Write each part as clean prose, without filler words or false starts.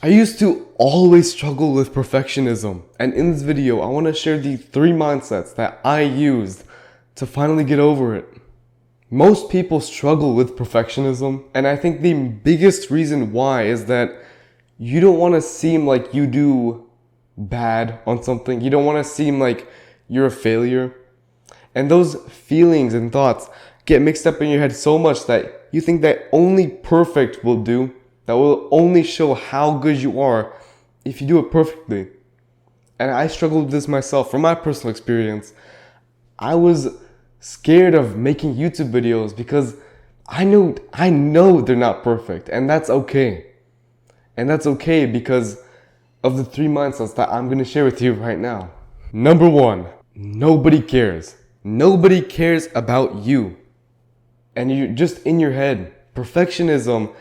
I used to always struggle with perfectionism, and in this video I want to share the 3 mindsets that I used to finally get over it. Most people struggle with perfectionism, and I think the biggest reason why is that you don't want to seem like you do bad on something. You don't want to seem like you're a failure. And those feelings and thoughts get mixed up in your head so much that you think that only perfect will do. That will only show how good you are if you do it perfectly. And I struggled with this myself. From my personal experience, I was scared of making YouTube videos because I know they're not perfect, and that's okay. And that's okay because of the 3 mindsets that I'm going to share with you right now. Number 1, nobody cares. Nobody cares about you. And you're just in your head. Perfectionism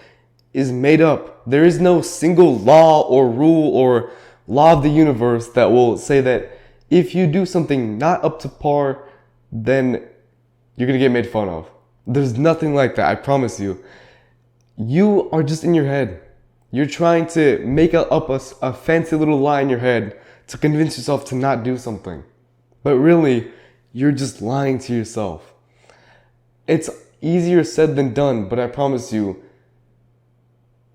is made up. There is no single law or rule or law of the universe that will say that if you do something not up to par, then you're gonna get made fun of. There's nothing like that, I promise you. You are just in your head. You're trying to make up a fancy little lie in your head to convince yourself to not do something. But really, you're just lying to yourself. It's easier said than done, but I promise you,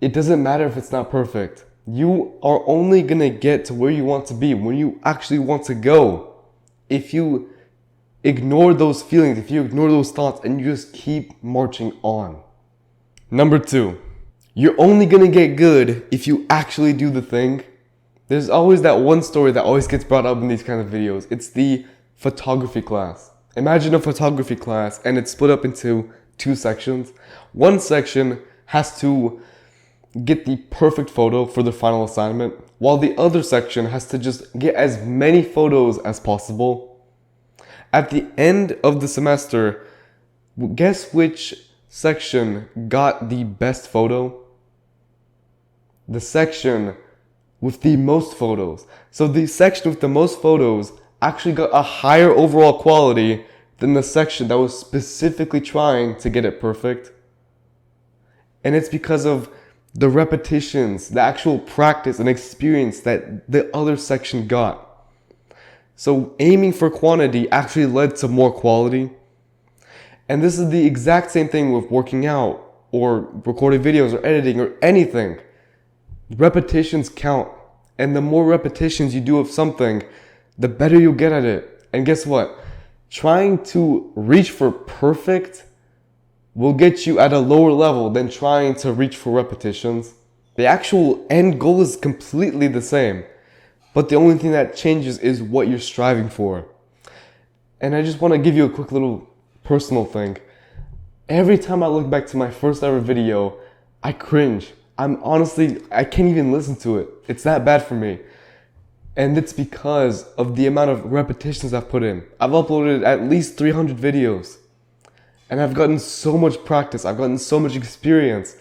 it doesn't matter if it's not perfect. You are only gonna get to where you want to be, where you actually want to go, if you ignore those feelings, if you ignore those thoughts, and you just keep marching on. Number 2, you're only gonna get good if you actually do the thing. There's always that one story that always gets brought up in these kind of videos. It's the photography class. Imagine a photography class and it's split up into 2 sections. One section has to get the perfect photo for the final assignment, while the other section has to just get as many photos as possible. At the end of the semester, guess which section got the best photo? The section with the most photos. So the section with the most photos actually got a higher overall quality than the section that was specifically trying to get it perfect. And it's because of the repetitions, the actual practice and experience that the other section got. So aiming for quantity actually led to more quality. And this is the exact same thing with working out or recording videos or editing or anything. Repetitions count. And the more repetitions you do of something, the better you'll get at it. And guess what? Trying to reach for perfect will get you at a lower level than trying to reach for repetitions. The actual end goal is completely the same, but the only thing that changes is what you're striving for. And I just want to give you a quick little personal thing. Every time I look back to my first ever video, I cringe. I can't even listen to it. It's that bad for me. And it's because of the amount of repetitions I've put in. I've uploaded at least 300 videos. And I've gotten so much practice, I've gotten so much experience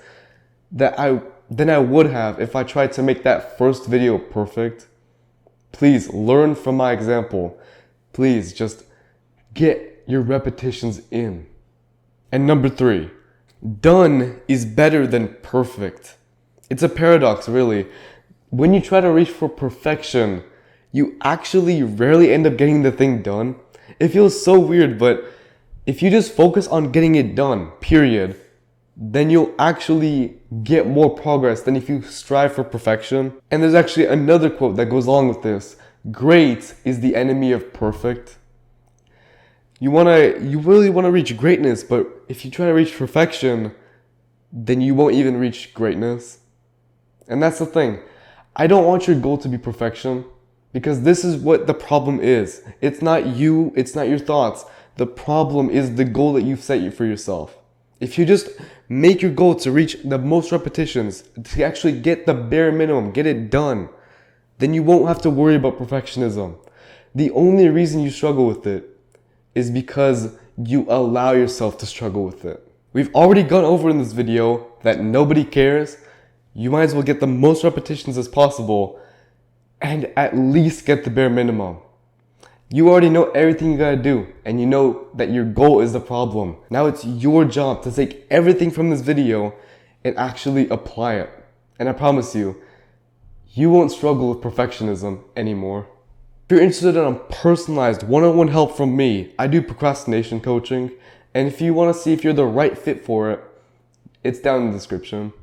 than I would have if I tried to make that first video perfect. Please learn from my example. Please just get your repetitions in. And number 3, done is better than perfect. It's a paradox, really. When you try to reach for perfection, you actually rarely end up getting the thing done. It feels so weird, but if you just focus on getting it done, period, then you'll actually get more progress than if you strive for perfection. And there's actually another quote that goes along with this. Great is the enemy of perfect. You really want to reach greatness, but if you try to reach perfection, then you won't even reach greatness. And that's the thing. I don't want your goal to be perfection, because this is what the problem is. It's not you, it's not your thoughts. The problem is the goal that you've set for yourself. If you just make your goal to reach the most repetitions, to actually get the bare minimum, get it done, then you won't have to worry about perfectionism. The only reason you struggle with it is because you allow yourself to struggle with it. We've already gone over in this video that nobody cares. You might as well get the most repetitions as possible and at least get the bare minimum. You already know everything you gotta do, and you know that your goal is the problem. Now it's your job to take everything from this video and actually apply it. And I promise you, you won't struggle with perfectionism anymore. If you're interested in a personalized one-on-one help from me, I do procrastination coaching, and if you want to see if you're the right fit for it, it's down in the description.